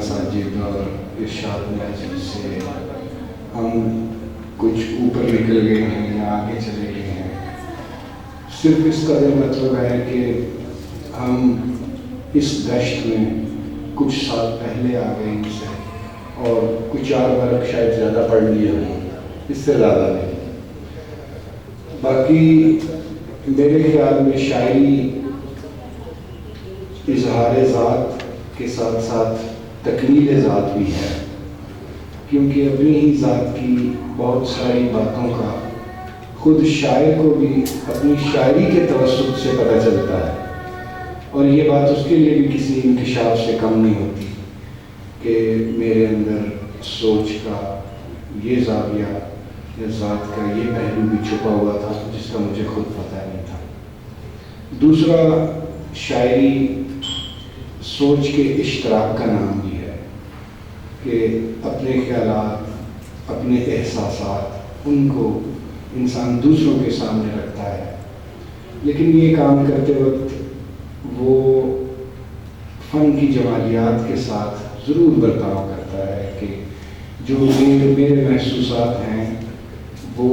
ساجد اور ارشاد نیازی سے ہم کچھ اوپر نکل گئے ہیں یا آگے چلے گئے ہیں. صرف اس قدر مطلب ہے کہ ہم اس دشت میں کچھ سال پہلے آ گئے ان سے اور کچھ 4 برق شاید زیادہ پڑھ لیے ہوں، اس سے زیادہ نہیں. باقی میرے خیال میں شاعری اظہار ذات کے ساتھ ساتھ تکمیل ذات بھی ہے، کیونکہ اپنی ہی ذات کی بہت ساری باتوں کا خود شاعر کو بھی اپنی شاعری کے توسط سے پتہ چلتا ہے، اور یہ بات اس کے لیے بھی کسی انکشاف سے کم نہیں ہوتی کہ میرے اندر سوچ کا یہ زاویہ یا ذات کا یہ پہلو بھی چھپا ہوا تھا جس کا مجھے خود پتہ نہیں تھا. دوسرا، شاعری سوچ کے اشتراک کا نام بھی ہے کہ اپنے خیالات، اپنے احساسات، ان کو انسان دوسروں کے سامنے رکھتا ہے، لیکن یہ کام کرتے وقت وہ فن کی جمالیات کے ساتھ ضرور برتاؤ کرتا ہے کہ جو میرے محسوسات ہیں وہ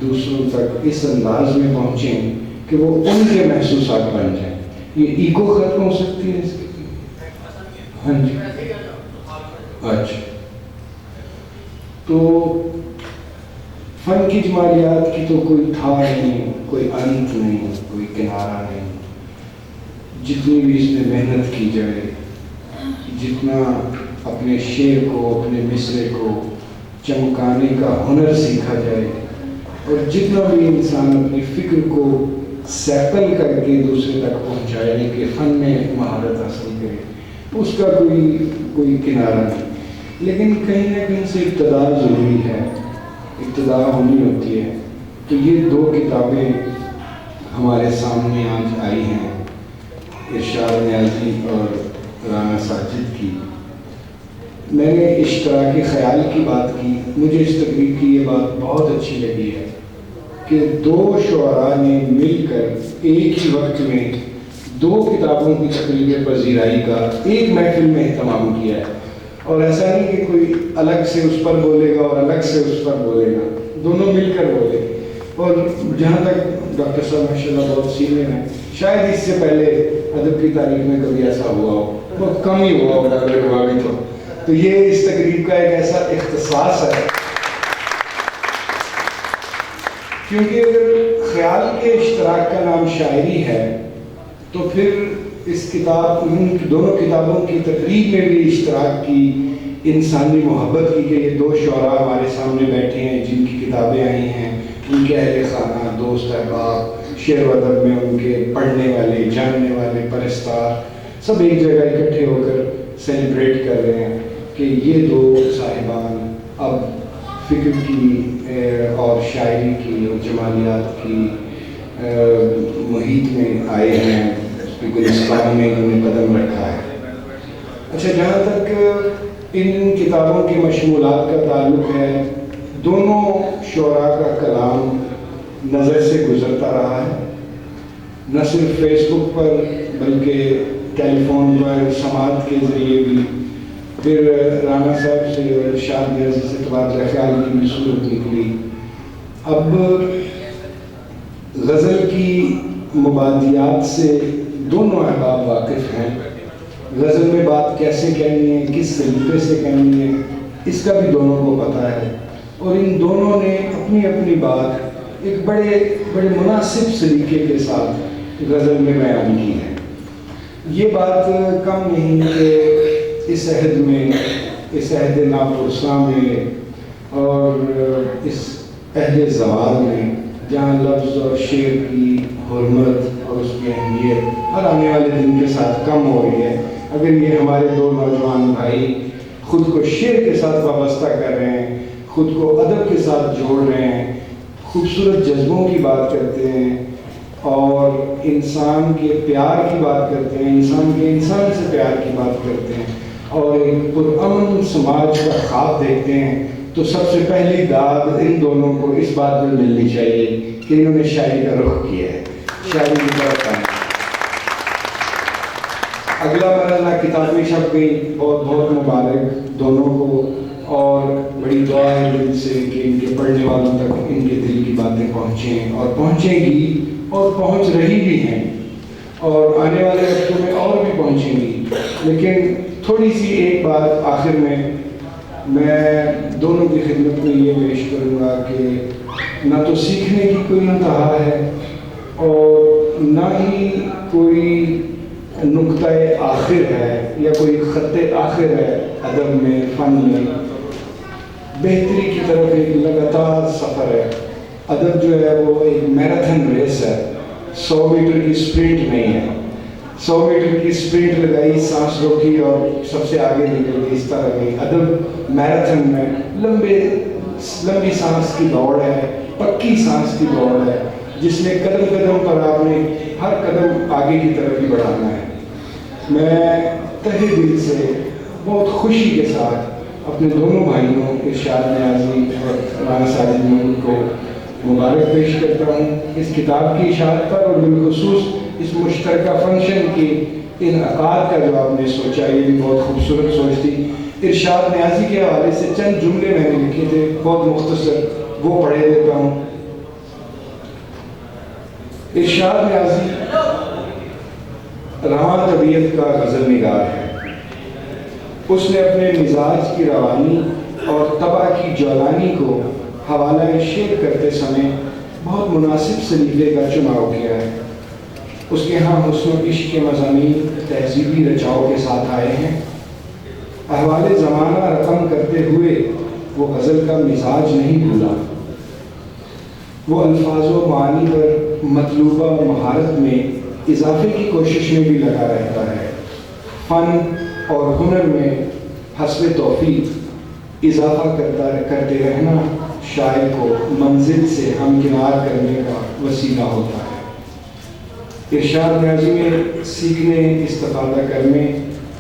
دوسروں تک اس انداز میں پہنچیں کہ وہ ان کے محسوسات بن جائیں. یہ ایگو ختم ہو سکتی ہے اس کی. ہاں جی، اچھا. تو فن کی جمالیات کی تو کوئی تھا نہیں، کوئی انت نہیں، کوئی کنارہ نہیں. جتنی بھی اس میں محنت کی جائے، جتنا اپنے شعر کو، اپنے مصرے کو چمکانے کا ہنر سیکھا جائے، اور جتنا بھی انسان اپنی فکر کو سیپل کر کے دوسرے تک پہنچائے کہ فن میں مہارت حاصل کرے، اس کا کوئی کنارہ نہیں. لیکن کہیں نہ کہیں سے ابتدا ضروری ہے، ابتدا ہونی ہوتی ہے. تو یہ 2 کتابیں ہمارے سامنے آج آئی ہیں، ارشاد نیازی اور رانا ساجد کی. میں نے اشتراک خیال کی بات کی. مجھے اس تقریب کی یہ بات بہت اچھی لگی ہے کہ 2 شعراء نے مل کر ایک ہی وقت میں 2 کتابوں کی تقریب پذیرائی کا ایک محفل میں اہتمام کیا ہے. اور ایسا نہیں کہ کوئی الگ سے اس پر بولے گا اور الگ سے اس پر بولے گا، دونوں مل کر بولے. اور جہاں تک ڈاکٹر صاحب ماشاء اللہ بہت سینئر ہیں، شاید اس سے پہلے ادب کی تاریخ میں کبھی ایسا ہوا ہو، بہت کم ہی ہوا ہوگا اگر ہوا بھی تو یہ اس تقریب کا ایک ایسا اختصاص ہے. کیونکہ اگر خیال کے اشتراک کا نام شاعری ہے تو پھر اس کتاب، ان دونوں کتابوں کی تقریب میں بھی اشتراک کی، انسانی محبت کی کہ یہ 2 شعراء ہمارے سامنے بیٹھے ہیں جن کی کتابیں آئی ہیں، ان کے اہل خانہ، دوست احباب، شعر و ادب میں ان کے پڑھنے والے، جاننے والے، پرستار سب ایک جگہ اکٹھے ہو کر سیلیبریٹ کر رہے ہیں کہ یہ 2 صاحبان اب فکر کی اور شاعری کی اور جمالیات کی محیط میں آئے ہیں، گلستان میں انہوں نے قدم رکھا ہے. اچھا، جہاں تک ان کتابوں کی مشمولات کا تعلق ہے، دونوں شعراء کا کلام نظر سے گزرتا رہا ہے، نہ صرف فیس بک پر بلکہ ٹیلی فون پر، سماعت کے ذریعے بھی. پھر رانا صاحب سے اور ارشاد نیازی سے تبادلہ خیال کی بھی صورت نکلی. اب غزل کی مبادیات سے دونوں احباب واقف ہیں. غزل میں بات کیسے کہنی ہے، کس سلیقے سے کہنی ہے، اس کا بھی دونوں کو پتہ ہے، اور ان دونوں نے اپنی اپنی بات ایک بڑے مناسب سلیقے کے ساتھ غزل میں بیان کی ہے. یہ بات کم نہیں کہ اس عہد میں، اس عہد ناپرساں میں اور اس عہد زوال میں، جہاں لفظ اور شعر کی حرمت اور اس کی اہمیت ہر آنے والے دن کے ساتھ کم ہو رہی ہے، اگر یہ ہمارے 2 نوجوان بھائی خود کو شعر کے ساتھ وابستہ کر رہے ہیں، خود کو ادب کے ساتھ جوڑ رہے ہیں، خوبصورت جذبوں کی بات کرتے ہیں اور انسان کے پیار کی بات کرتے ہیں، انسان کے انسان سے پیار کی بات کرتے ہیں اور ایک پرامن سماج کا خواب دیکھتے ہیں، تو سب سے پہلی داد ان دونوں کو اس بات میں ملنی چاہیے کہ انہوں نے شاعری کا رخ کیا ہے، شاعری کی طرف آئے. اگلا مرحلہ کتابیں چھپ گئی، بہت بہت مبارک دونوں کو، اور بڑی دعا ہے دل سے کہ ان کے پڑھنے والوں تک ان کے دل کی باتیں پہنچیں، اور پہنچیں گی اور پہنچ رہی بھی ہیں، اور آنے والے وقتوں میں اور بھی پہنچیں گی۔ لیکن تھوڑی سی ایک بات آخر میں دونوں کی خدمت میں یہ پیش کروں گا کہ نہ تو سیکھنے کی کوئی انتہا ہے اور نہ ہی کوئی نقطۂ آخر ہے یا کوئی خط آخر ہے ادب میں، فن میں۔ بہتری کی طرف ایک لگاتار سفر ہے۔ ادب جو ہے وہ ایک میراتھن ریس ہے، 100 میٹر کی اسپرنٹ نہیں ہے۔ 100 میٹر کی اسپرنٹ لگائی، سانس روکی اور سب سے آگے نکل گئی، اس طرح نہیں۔ ادب میراتھن میں لمبی سانس کی دوڑ ہے، پکی سانس کی دوڑ ہے، جس میں قدم قدم پر آپ نے ہر قدم آگے کی طرف ہی بڑھانا ہے۔ میں تہہ دل سے بہت خوشی کے ساتھ اپنے دونوں بھائیوں ارشاد نیازی اور رانا ساجد محمود کو مبارک پیش کرتا ہوں اس کتاب کی اشاعت پر، اور بالخصوص اس مشترکہ فنکشن کے انعقاد کا جو آپ نے سوچا، یہ بھی بہت خوبصورت سوچ تھی۔ ارشاد نیازی کے حوالے سے چند جملے میں نے لکھے تھے، بہت مختصر، وہ پڑھے دیتا ہوں۔ ارشاد نیازی رواں طبیعت کا غزل نگار ہے۔ اس نے اپنے مزاج کی روانی اور طبع کی جولانی کو حوالہ شعر کرتے سمے بہت مناسب سلیقے کا چناؤ کیا ہے۔ اس کے ہاں حسن و عشق کے مضامین تہذیبی رچاؤ کے ساتھ آئے ہیں۔ احوال زمانہ رقم کرتے ہوئے وہ غزل کا مزاج نہیں بھولا۔ وہ الفاظ و معانی پر مطلوبہ مہارت میں اضافے کی کوشش میں بھی لگا رہتا ہے۔ فن اور ہنر میں حسب توفیق اضافہ کرتے رہنا شاعر کو منزل سے ہمکنار کرنے کا وسیلہ ہوتا ہے۔ ارشاد نیازی میں سیکھنے، استفادہ کرنے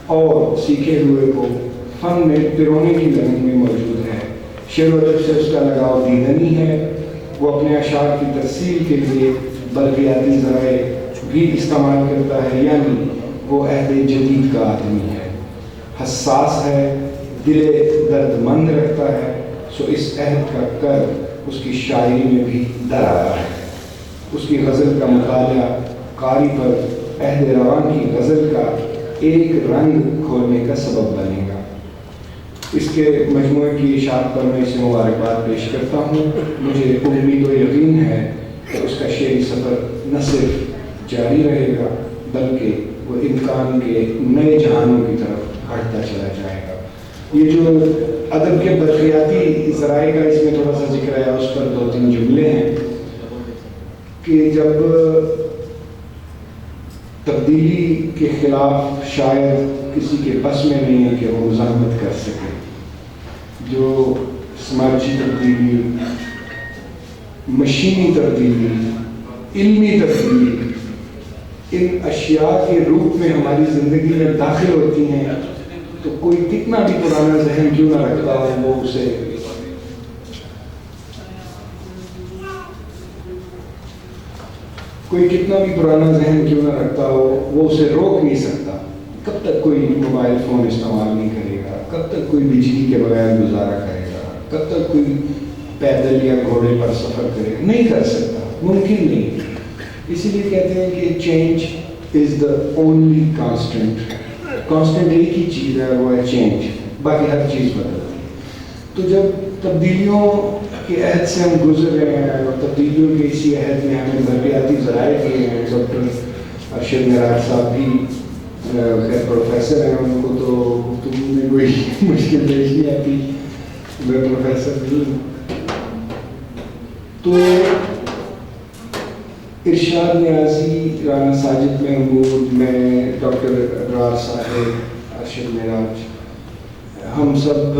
اور سیکھے ہوئے کو فن میں پرونے کی لگن میں موجود ہے۔ شعر و ادب سے اس کا لگاؤ دیدنی ہے۔ وہ اپنے اشعار کی ترسیل کے لیے برقیاتی ذرائع بھی استعمال کرتا ہے، یعنی وہ عہد جدید کا آدمی ہے، حساس ہے، دل درد مند رکھتا ہے، سو اس عہد کا کر اس کی شاعری میں بھی در آیا ہے۔ اس کی غزل کا مطالعہ قاری پر عہد رواں کی غزل کا ایک رنگ کھولنے کا سبب بنے گا۔ اس کے مجموعے کی اشاعت پر میں اسے مبارکباد پیش کرتا ہوں۔ مجھے امید و یقین ہے کہ اس کا شعری سفر نہ صرف جاری رہے گا بلکہ وہ امکان کے نئے جہانوں کی طرف بڑھتا چلا جائے گا۔ یہ جو ادب کے برقیاتی ذرائع کا اس میں تھوڑا سا ذکر ہے، اس پر 2-3 جملے ہیں کہ جب تبدیلی کے خلاف شاعر کسی کے بس میں نہیں ہے کہ وہ مزاحمت کر سکے، جو سماجی تبدیلی، مشینی تبدیلی، علمی تبدیلی، ان اشیاء کے روپ میں ہماری زندگی میں داخل ہوتی ہیں، تو کوئی کتنا بھی پرانا ذہن کیوں نہ رکھتا ہو وہ اسے روک نہیں سکتا۔ کب تک کوئی موبائل فون استعمال نہیں کرے گا، کب تک کوئی بجلی کے بغیر گزارا کرے گا، کب تک کوئی پیدل یا گھوڑے پر سفر کرے گا؟ نہیں کر سکتا، ممکن نہیں۔ اسی لیے کہتے ہیں کہ change is the only constant. Constant ایک ہی چیز ہے، وہ ہے چینج، باقی ہر چیز بدلتی ہے۔ تو جب تبدیلیوں کے عہد سے ہم گزر رہے ہیں اور تبدیلیوں کے اسی عہد میں ہمیں برقیاتی ذرائع دیے ہیں، ڈاکٹر ارشد معراج صاحب بھی خیر پروفیسر ہیں، ان کو تو گفتگو میں کوئی مشکل پیش نہیں آتی، میں پروفیسر نہیں ہوں۔ تو ارشاد نیازی، رانا ساجد محمود، میں، ڈاکٹر ابرار صاحب، ارشد معراج، ہم سب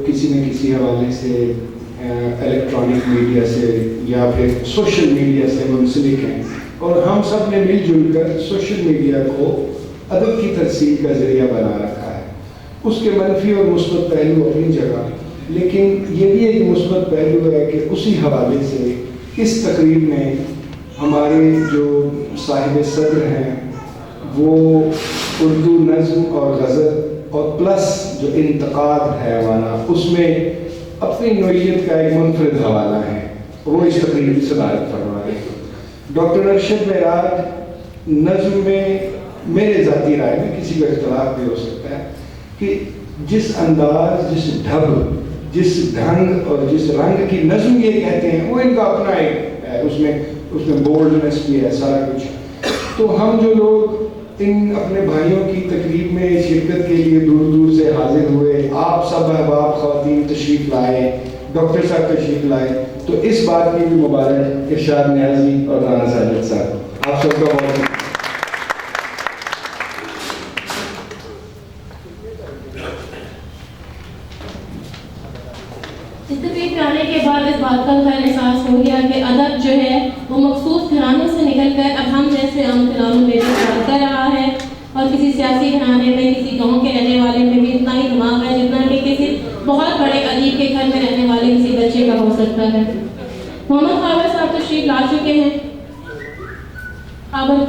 کسی نہ کسی حوالے سے الیکٹرانک میڈیا سے یا پھر سوشل میڈیا سے منسلک ہیں، اور ہم سب نے مل جل کر سوشل میڈیا کو ادب کی ترسیل کا ذریعہ بنا رکھا ہے۔ اس کے منفی اور مثبت پہلو اپنی جگہ، لیکن یہ بھی ایک مثبت پہلو ہے کہ اسی حوالے سے اس تقریب میں ہمارے جو صاحب صدر ہیں وہ اردو نظم اور غزل اور پلس جو انتقاد ہے ہمارا، اس میں اپنی نوعیت کا ایک منفرد حوالہ ہے، وہ اس تقریب سے صدارت فرما رہے ہیں۔ ڈاکٹر ارشد معراج نظم میں میرے ذاتی رائے میں، کسی کا اختلاف بھی ہو سکتا ہے، کہ جس انداز، جس ڈھب، جس ڈھنگ اور جس رنگ کی نظم یہ کہتے ہیں، وہ ان کا اپنا ایک ہے، اس میں بولڈنس بھی ہے، سارا کچھ۔ تو ہم جو لوگ ان اپنے بھائیوں کی تقریب میں شرکت کے لیے دور دور سے حاضر ہوئے، آپ سب احباب خواتین تشریف لائے، ڈاکٹر صاحب تشریف لائے، تو اس بات کی بھی مبارک ارشاد نیازی اور رانا ساجد صاحب، آپ سب کا بہت آنے کے بعد اس بات کا خیر احساس ہو گیا کہ ادب جو ہے وہ مخصوص گھرانوں سے نکل کر اب ہم جیسے عام گھرانوں میں بھی کام کر رہا ہے، اور کسی سیاسی گھرانے میں، کسی گاؤں کے رہنے والے میں بھی اتنا ہی دماغ ہے جتنا کہ کسی بہت بڑے ادیب کے گھر میں رہنے والے کسی بچے کا ہو سکتا ہے۔ محمد خاور صاحب تشریف لا چکے ہیں۔ خاور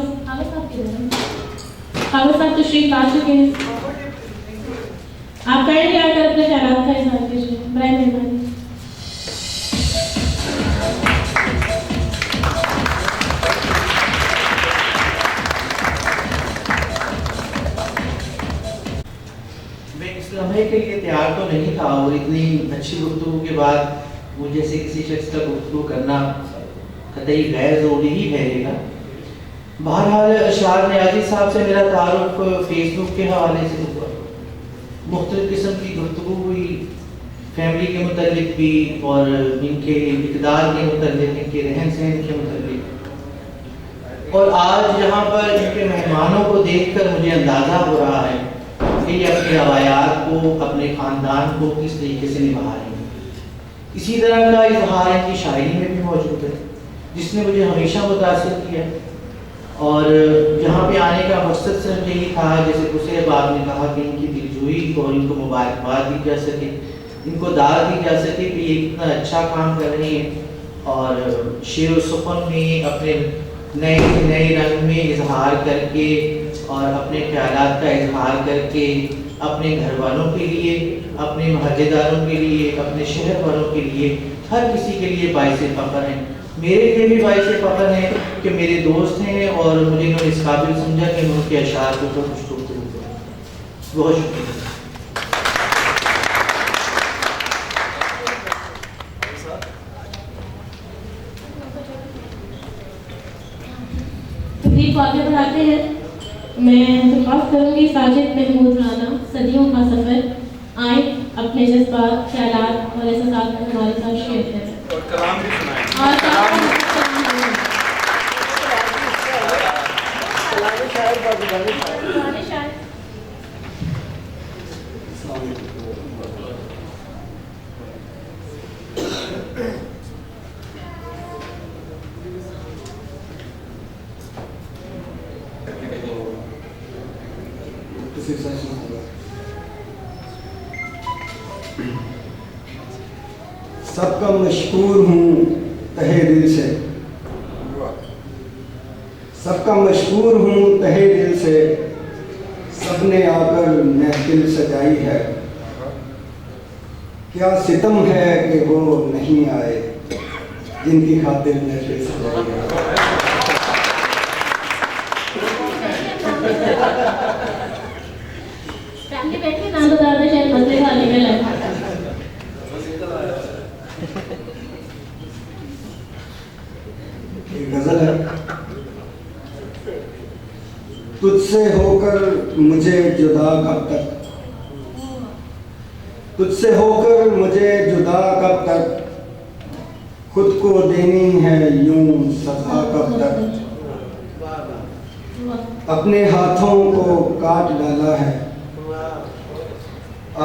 صاحب تشریف لا چکے ہیں۔ آپ کائنڈلی آ کر اپنے خیالات کا اظہار کیجیے، برائے مہربانی۔ لمحے کے لیے تیار تو نہیں تھا، اور اتنی اچھی گفتگو کے بعد مجھے سے کسی شخص کا گفتگو کرنا قطعی غیر ضروری ہی ٹھہرے گا۔ بہرحال اشعار نیازی صاحب سے میرا تعارف فیس بک کے حوالے سے ہوا، مختلف قسم کی گفتگو ہوئی، فیملی کے متعلق بھی اور ان کے اقدار کے متعلق، ان کے رہن سہن کے متعلق، اور آج یہاں پر ان کے مہمانوں کو دیکھ کر مجھے اندازہ ہو رہا ہے کہ یہ اپنے روایات کو، اپنے خاندان کو کس طریقے سے نبھا رہے ہیں۔ اسی طرح کا اظہار ان کی شاعری میں بھی موجود ہے، جس نے مجھے ہمیشہ متاثر کیا، اور جہاں پہ آنے کا مقصد صرف یہی تھا، جیسے دوسرے باب نے کہا، کہ ان کی دلجوئی اور ان کو مبارکباد دی جا سکے، ان کو داد دی جا سکے کہ یہ کتنا اچھا کام کر رہے ہیں، اور شعر و سخن میں اپنے نئے نئے رنگ میں اظہار کر کے، اور اپنے خیالات کا اظہار کر کے اپنے گھر والوں کے لیے، اپنے محلے داروں کے لیے، اپنے شہر والوں کے لیے، ہر کسی کے لیے باعث فخر ہیں۔ میرے لیے بھی باعث فخر ہے کہ میرے دوست ہیں، اور مجھے انہوں نے اس قابل سمجھا کہ میں ان کے اشعار کو کچھ گفتگو کروں۔ بہت شکریہ۔ تقریب کو آگے بڑھاتے ہیں۔ میں درخواست کروں گی ساجد محمود رانا، صدیوں کا سفر، آئیں اپنے جذبات، خیالات اور احساسات کو ہمارے ساتھ شیئر کریں اور کلام بھی سنائیں۔ سب کا مشکور ہوں تہے دل سے، سب کا مشکور ہوں تہے دل سے، سب نے آ کر محفل سجائی ہے، کیا ستم ہے کہ وہ نہیں آئے جن کی خاطر محفل سجائی ہے۔ غزل ہے۔ تجھ سے ہو کر مجھے جدا کب تک، تجھ سے ہو کر مجھے جدا کب تک، خود کو دینی ہے یوں سزا کب تک، اپنے ہاتھوں کو کاٹ ڈالا ہے،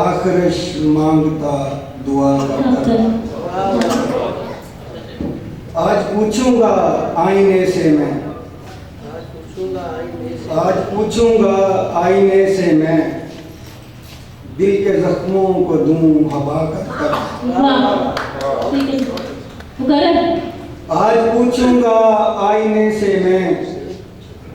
آخرش مانگتا دعا کب تک، آج پوچھوں گا آئینے سے میں، آج پوچھوں گا آئینے سے میں، دل کے زخموں کو دوں ہوا کب تک، آج پوچھوں گا آئینے سے میں،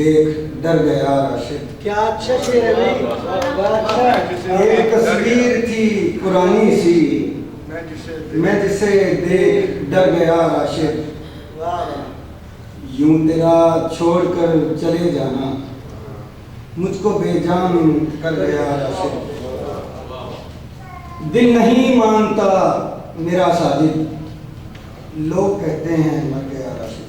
دیکھ ڈر گیا راشد. کیا اچھا شعر ہے بھائی، بڑا اچھا. ایک تصویر تھی پرانی سی میں جسے دیکھ ڈر گیا راشد. یوں تیرا چھوڑ کر چلے جانا مجھ کو بے جان کر گیا راشد. دل نہیں مانتا میرا ساجد لوگ کہتے ہیں مر گیا راشد.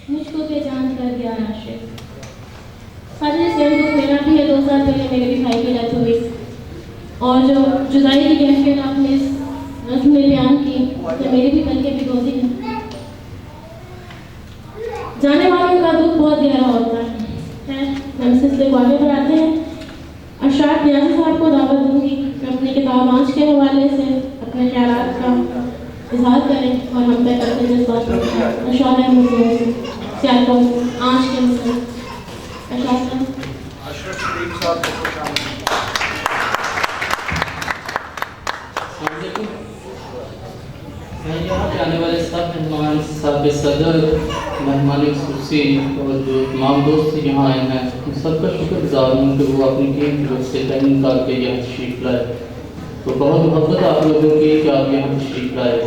مجھ کو بے جان کر گیا راشد. خاطر سیم دکھ میرا بھی ہے. 2 سال پہلے میرے بھی بھائی کی ڈیتھ ہوئی اور جو جدائی کی کیفیت آپ نے اس نظم میں بیان کی تو میری بھی کل کے بگوزی ہے. جانے والوں کا دکھ بہت گہرا ہوتا ہے. ہم اس سلسلے کو آگے بڑھاتے ہیں. ارشاد نیازی صاحب کو دعوت دوں گی کہ اپنی کتاب آنچ کے حوالے سے اپنے خیالات کا اظہار کریں اور ہم پہ کرتے جذبات کو اشارہ مزید سیال کو آنچ کے مسئلہ اشرف شریف صاحب کو خوش آمدید. میں یہاں پہ آنے والے سب مہمان صاحب صدر مہمان خصوصی اور جو تمام دوست یہاں آئے ہیں ان سب کا شکر گزار ہوں کہ وہ اپنی ٹیم جو سے ٹائم نکال کے یہاں تشریف لائے. تو بہت محبت آپ لوگوں کی کہ آپ یہاں تشریف لائے.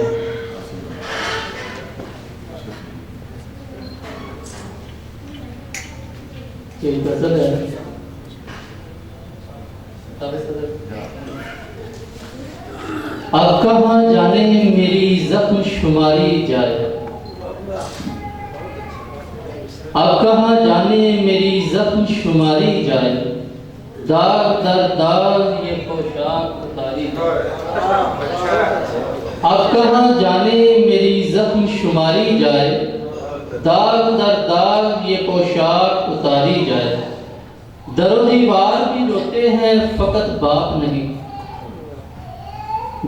یہ غزل ہے اب کہاں جانے میری زخم شماری جائے. اب کہاں جانے میری زخم شماری جائے. داغ در داغ یہ پوشاک اتاری جائے. اب کہاں جانے میری زخم شماری جائے. داغ در داغ یہ پوشاک اتاری جائے. در و دیوار بھی روتے ہیں فقط باپ نہیں.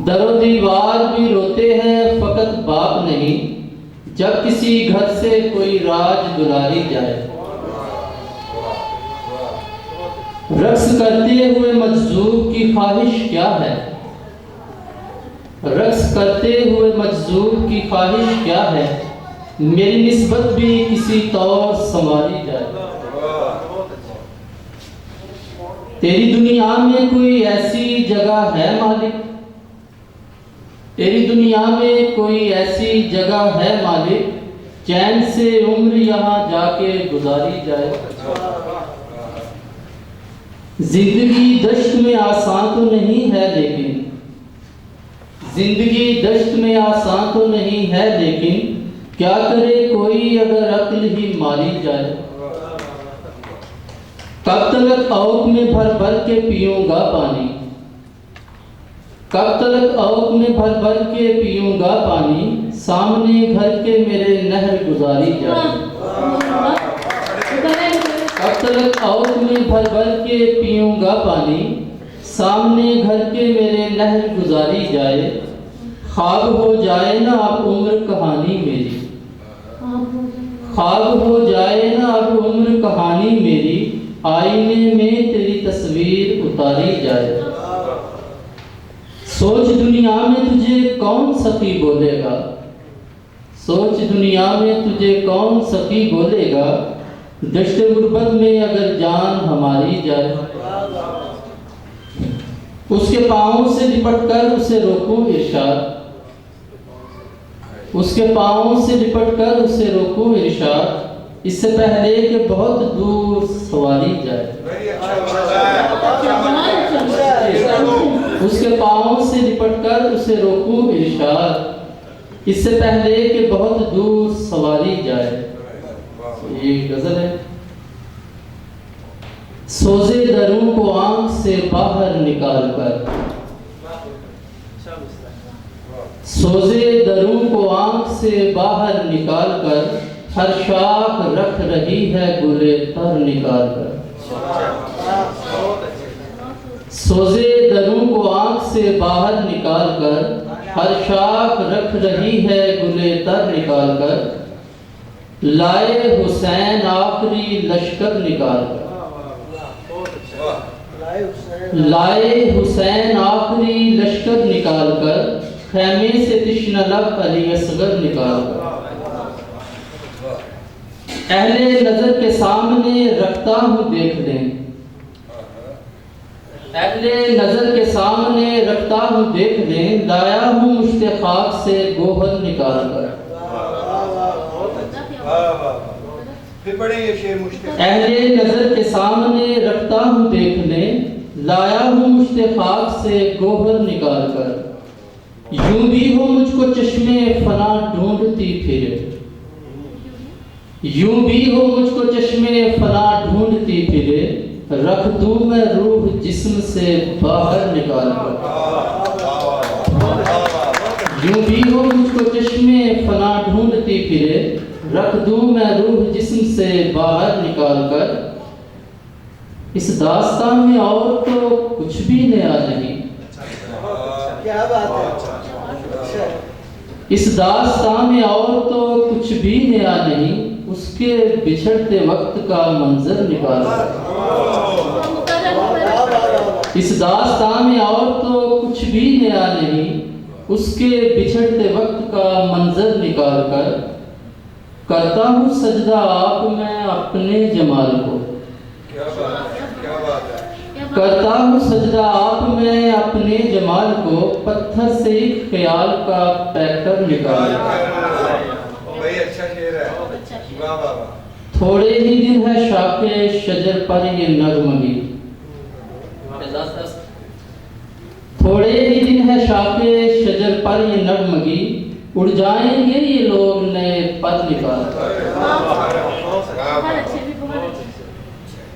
در و دیوار بھی روتے ہیں فقط باپ نہیں. جب کسی گھر سے کوئی راج دلاری جائے. رقص کرتے ہوئے مجذوب کی خواہش کیا ہے. رقص کرتے ہوئے مجذوب کی خواہش کیا ہے. میری نسبت بھی کسی طور سنواری جائے. تیری دنیا میں کوئی ایسی جگہ ہے مالک. تیری دنیا میں کوئی ایسی جگہ ہے مالک. چین سے عمر یہاں جا کے گزاری جائے. زندگی دشت میں آسان تو نہیں ہے لیکن زندگی دشت میں آسان تو نہیں ہے لیکن کیا کرے کوئی اگر عقل ہی ماری جائے. کب تلک اوق میں بھر بھر کے پیوں گا پانی. کب تلک اوق میں بھر بھر کے پیوں گا پانی. سامنے گھر کے میرے نہر گزاری جائے. کب تلک اوق میں بھر بھر کے پیوں گا پانی. سامنے گھر کے میرے نہر گزاری جائے. خواب ہو جائے نا اب عمر کہانی میری. خواب ہو جائے نا اب عمر کہانی میری. آئینے میں تیری تصویر اتاری جائے. سوچ دنیا میں تجھے کون سخی بولے گا. سوچ دنیا میں تجھے کون سخی بولے گا. دشت غربت میں اگر جان ہماری جائے. اس کے پاؤں سے لپٹ کر اسے روکوں ارشاد. اس کے پاؤں سے لپٹ کر اسے روکوں ارشاد. اس سے پہلے کہ بہت دور سواری جائے. اس کے پاؤں سے لپٹ کر اسے روکوں ارشاد. اس سے پہلے کہ بہت دور سواری جائے. یہ غزل ہے. سوزے دروں کو آنکھ سے باہر نکال کر. سوزے دروں کو آنکھ سے باہر نکال کر. ہر شاخ رکھ رہی ہے گلے تر نکال کر. سوزے دروں کو آنکھ سے باہر نکال کر. ہر شاخ رکھ رہی ہے گلے تر نکال کر. لائے حسین آخری لشکر نکال کر. لائے حسین آخری لشکر نکال کر، خیمے سے تشنہ لب علی اصغر نکال کر۔ اہل نظر کے سامنے رکھتا ہوں دیکھ لیں، اہل نظر کے سامنے رکھتا ہوں دیکھ لیں، لایا ہوں مشت خاک سے گوہر نکال کر۔ پھر پڑھیں یہ شعر مشت اہل نظر کے سامنے رکھتا ہوں دیکھ لیں، لایا ہوں مشت خاک سے گوہر نکال کر۔ یوں بھی ہو مجھ کو چشمے فنا ڈھونڈتی پھرے، یوں بھی ہو مجھ کو چشمے فنا ڈھونڈتی پھرے، رکھ دوں میں روح جسم سے باہر نکال کر۔ یوں بھی ہو مجھ کو چشمے فنا ڈھونڈتی پھرے، رکھ دوں میں روح جسم سے باہر نکال کر۔ اس داستان میں اور تو کچھ بھی نیا نہیں، کیا بات ہے، اس داستان میں اور تو کچھ بھی نیا نہیں، اس کے بچھڑتے وقت کا منظر نکال کر۔ اس داستان میں اور تو کچھ بھی نیا نہیں، اس کے بچھڑتے وقت کا منظر نکال کر۔ کرتا ہوں سجدہ آپ میں اپنے جمال کو، کرتا ہوں سجدہ آپ میں اپنے جمال کو، پتھر سے ایک خیال کا پیکر نکال کر۔ بھائی اچھا شعر ہے، واہ واہ واہ۔ تھوڑے ہی دن ہے شاخ شجر پر یہ نغمگی، تھوڑے ہی دن ہے شاخ شجر پر یہ نغمگی، اڑ جائیں گے یہ لوگ نئے پر نکال کر۔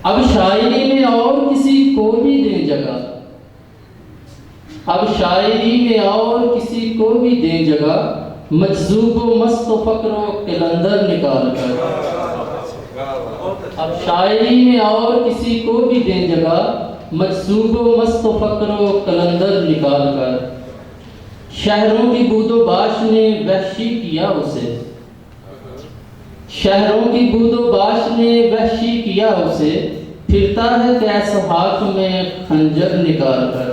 اب شاعری میں اور کسی کو بھی دیں جگہ، اب شاعری میں اور کسی کو بھی دیں جگہ، مجذوب و مست و فقر و قلندر نکال کر۔ اب شاعری میں اور کسی کو بھی دیں جگہ، مجذوب و مست و فقر و قلندر نکال کر۔ شہروں کی بود و باش نے وحشی کیا اسے، شہروں کی بود و باش نے وحشی کیا اسے، پھرتا ہے کیس ہاتھ میں خنجر نکال کر۔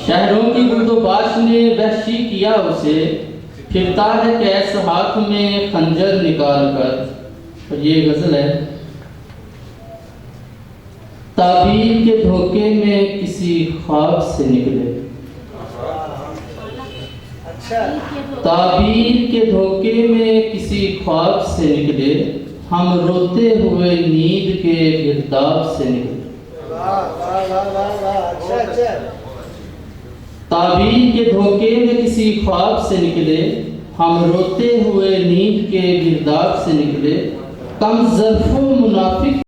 شہروں کی بود و باش نے وحشی کیا اسے، پھرتا ہے کیس ہاتھ میں خنجر نکال کر۔ اور یہ غزل ہے، تعبیر کے دھوکے میں کسی خواب سے نکلے، تعبیر کے دھوکے میں کسی خواب سے نکلے، ہم روتے ہوئے نیند کے گرداب سے نکلے۔ تعبیر کے دھوکے میں کسی خواب سے نکلے، ہم روتے ہوئے نیند کے گرداب سے نکلے، کم ظرف و منافق